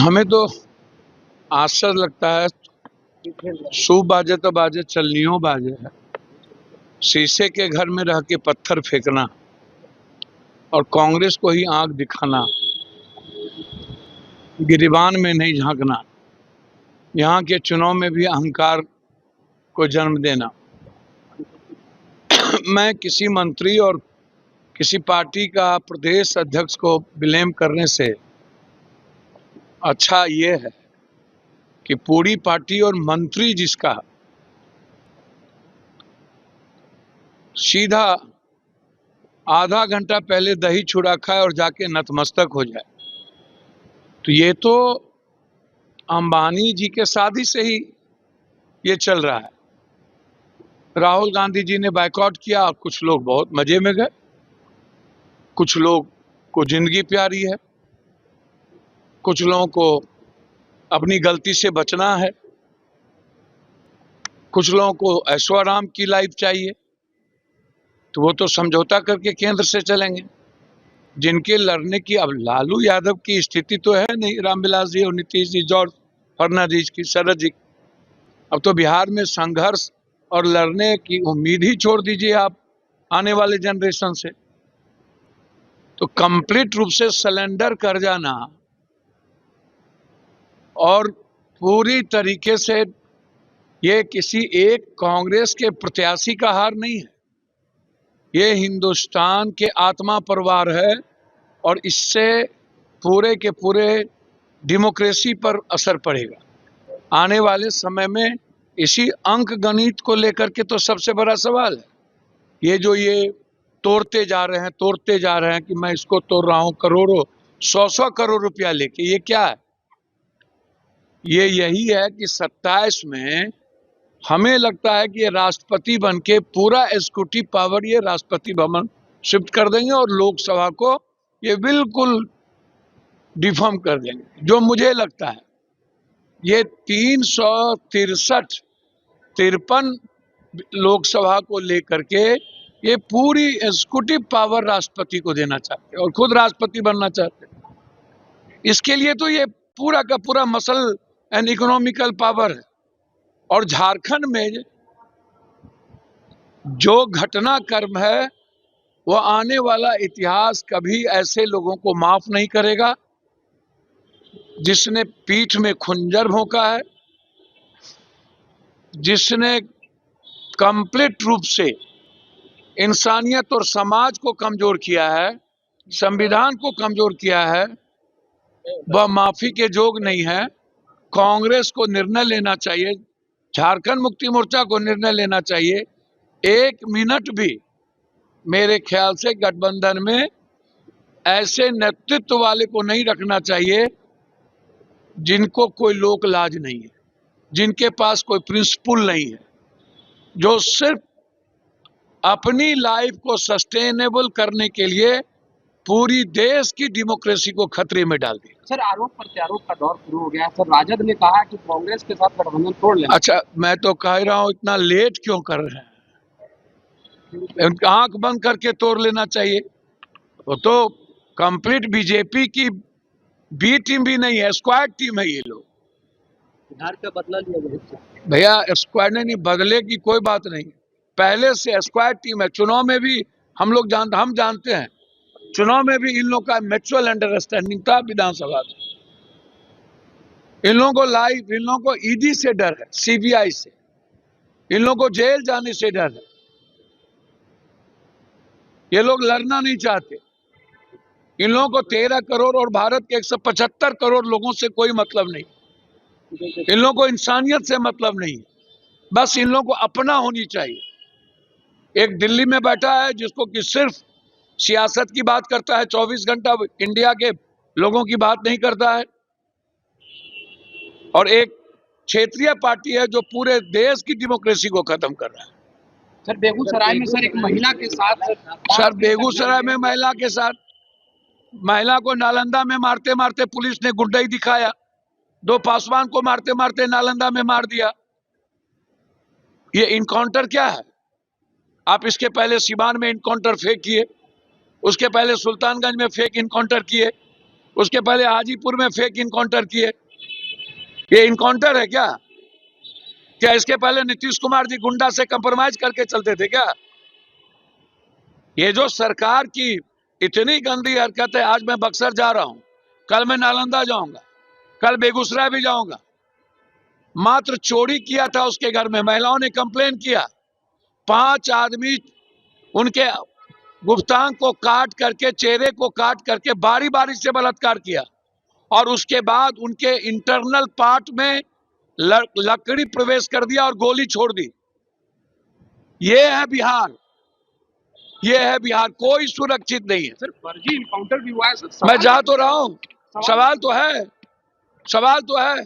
हमें तो आश्चर्य लगता है, सूप बाजे तो बाजे चलनियों बाजे है। शीशे के घर में रह के पत्थर फेंकना और कांग्रेस को ही आंख दिखाना, गिरिबान में नहीं झांकना, यहाँ के चुनाव में भी अहंकार को जन्म देना। मैं किसी मंत्री और किसी पार्टी का प्रदेश अध्यक्ष को ब्लेम करने से अच्छा ये है कि पूरी पार्टी और मंत्री जिसका सीधा आधा घंटा पहले दही चूड़ा खाए और जाके नतमस्तक हो जाए, तो ये तो अंबानी जी के शादी से ही ये चल रहा है। राहुल गांधी जी ने बायकॉट किया और कुछ लोग बहुत मजे में गए, कुछ लोग को जिंदगी प्यारी है, कुछ लोगों को अपनी गलती से बचना है, कुछ लोगों को ऐशो आराम की लाइफ चाहिए, तो वो तो समझौता करके केंद्र से चलेंगे। जिनके लड़ने की, अब लालू यादव की स्थिति तो है नहीं, रामविलास जी और नीतीश जी, जॉर्ज फर्नांडिस की, शरद जी, अब तो बिहार में संघर्ष और लड़ने की उम्मीद ही छोड़ दीजिए आप आने वाले जनरेशन से। तो कंप्लीट रूप से सरेंडर कर जाना और पूरी तरीके से ये किसी एक कांग्रेस के प्रत्याशी का हार नहीं है, ये हिंदुस्तान के आत्मा परिवार है और इससे पूरे के पूरे डेमोक्रेसी पर असर पड़ेगा। आने वाले समय में इसी अंक गणित को लेकर के तो सबसे बड़ा सवाल है। ये जो ये तोड़ते जा रहे हैं कि मैं इसको तोड़ रहा हूं करोड़ों 100 करोड़ रुपया लेके, ये क्या है? ये यही है कि 27 में हमें लगता है कि ये राष्ट्रपति बनके पूरा एग्जीक्यूटिव पावर ये राष्ट्रपति भवन शिफ्ट कर देंगे और लोकसभा को ये बिल्कुल डिफॉर्म कर देंगे। जो मुझे लगता है ये 363 लोकसभा को लेकर के ये पूरी एग्जीक्यूटिव पावर राष्ट्रपति को देना चाहते हैं और खुद राष्ट्रपति बनना चाहते हैं। इसके लिए तो ये पूरा का पूरा मसल एंड इकोनॉमिकल पावर है। और झारखंड में जो घटनाक्रम है वो आने वाला इतिहास कभी ऐसे लोगों को माफ नहीं करेगा जिसने पीठ में खुंजर भोंका है, जिसने कंप्लीट रूप से इंसानियत और समाज को कमजोर किया है, संविधान को कमजोर किया है, वह माफी के जोग नहीं है। कांग्रेस को निर्णय लेना चाहिए, झारखंड मुक्ति मोर्चा को निर्णय लेना चाहिए। 1 मिनट भी मेरे ख्याल से गठबंधन में ऐसे नेतृत्व वाले को नहीं रखना चाहिए जिनको कोई लोक लाज नहीं है, जिनके पास कोई प्रिंसिपल नहीं है, जो सिर्फ अपनी लाइफ को सस्टेनेबल करने के लिए पूरी देश की डेमोक्रेसी को खतरे में डाल दिया। सर, आरोप प्रत्यारोप का दौर शुरू हो गया है। सर, राजद ने कहा कि कांग्रेस के साथ गठबंधन तोड़ लेना। अच्छा, मैं तो कह रहा हूं इतना लेट क्यों कर रहे हैं? आंख बंद करके तोड़ लेना चाहिए। वो तो कंप्लीट बीजेपी की बी टीम भी नहीं है, स्क्वाड टीम है ये लोग। बिहार का बदला लिया भैया, स्क्वाड नहीं, बदले की कोई बात नहीं, पहले से स्क्वाड टीम है। चुनाव में भी हम जानते हैं, चुनाव में भी इन लोगों का म्यूचुअल अंडरस्टैंडिंग था विधानसभा में। इन लोगों को लाइव, इन लोगों को ईडी से डर है, सीबीआई से, इन लोगों को जेल जाने से डर है। ये लोग लड़ना नहीं चाहते। इन लोगों को 13 करोड़ और भारत के 175 करोड़ लोगों से कोई मतलब नहीं। इन लोगों को इंसानियत से मतलब नहीं, बस इन लोगों को अपना होनी चाहिए। एक दिल्ली में बैठा है जिसको कि सिर्फ सियासत की बात करता है, 24 घंटा इंडिया के लोगों की बात नहीं करता है, और एक क्षेत्रीय पार्टी है जो पूरे देश की डेमोक्रेसी को खत्म कर रहा है। सर, बेगूसराय में सर एक महिला के साथ, सर बेगूसराय में महिला को नालंदा में मारते मारते पुलिस ने गुंडाई दिखाया, 2 पासवान को मारते मारते नालंदा में मार दिया। ये इनकाउंटर क्या है? आप इसके पहले सिवान में इनकाउंटर फेक किए, उसके पहले सुल्तानगंज में फेक इनकाउंटर किए, उसके पहले हाजीपुर में फेक इनकाउंटर किए। ये इनकाउंटर है क्या? क्या इसके पहले नीतीश कुमार जी गुंडा से कंप्रोमाइज करके चलते थे क्या? ये जो सरकार की इतनी गंदी हरकत है। आज मैं बक्सर जा रहा हूं, कल मैं नालंदा जाऊंगा, कल बेगूसराय भी जाऊंगा। मात्र चोरी किया था उसके घर में, महिलाओं ने कंप्लेन किया, 5 आदमी उनके गुप्तांग को काट करके, चेहरे को काट करके बारी बारी से बलात्कार किया और उसके बाद उनके इंटरनल पार्ट में लकड़ी प्रवेश कर दिया और गोली छोड़ दी। ये है बिहार, ये है बिहार। कोई सुरक्षित नहीं है। सर फर्जी इनकाउंटर भी हुआ है सर। मैं जा तो रहा हूं, सवाल तो है, सवाल तो है,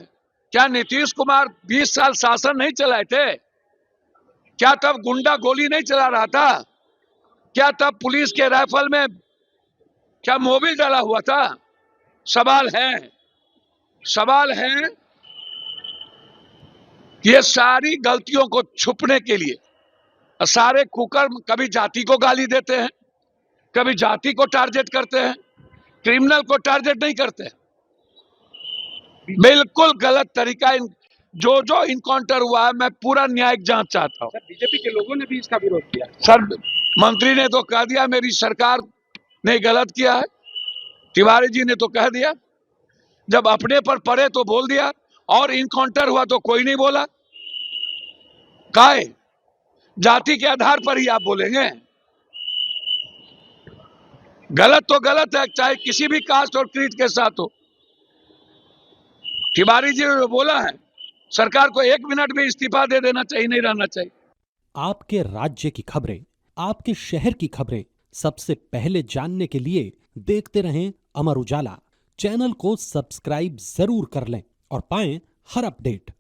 क्या नीतीश कुमार 20 साल शासन नहीं चलाए थे? क्या तब गुंडा गोली नहीं चला रहा था? क्या तब पुलिस के राइफल में क्या मोबिल डाला हुआ था? सवाल है ये सारी गलतियों को छुपने के लिए सारे कुकर्म कभी जाति को गाली देते हैं, कभी जाति को टारगेट करते हैं, क्रिमिनल को टारगेट नहीं करते। बिल्कुल गलत तरीका। जो जो इनकाउंटर हुआ है, मैं पूरा न्यायिक जांच चाहता हूं। सर बीजेपी के लोगों ने भी इसका विरोध किया। सर मंत्री ने तो कह दिया मेरी सरकार ने गलत किया है, तिवारी जी ने तो कह दिया, जब अपने पर पड़े तो बोल दिया, और इनकाउंटर हुआ तो कोई नहीं बोला। काहे जाति के आधार पर ही आप बोलेंगे? गलत तो गलत है, चाहे किसी भी कास्ट और क्रीड के साथ हो। तिवारी जी ने बोला है, सरकार को 1 मिनट में इस्तीफा दे देना चाहिए, नहीं रहना चाहिए। आपके राज्य की खबरें, आपके शहर की खबरें सबसे पहले जानने के लिए देखते रहें अमर उजाला। चैनल को सब्सक्राइब जरूर कर लें और पाएं हर अपडेट।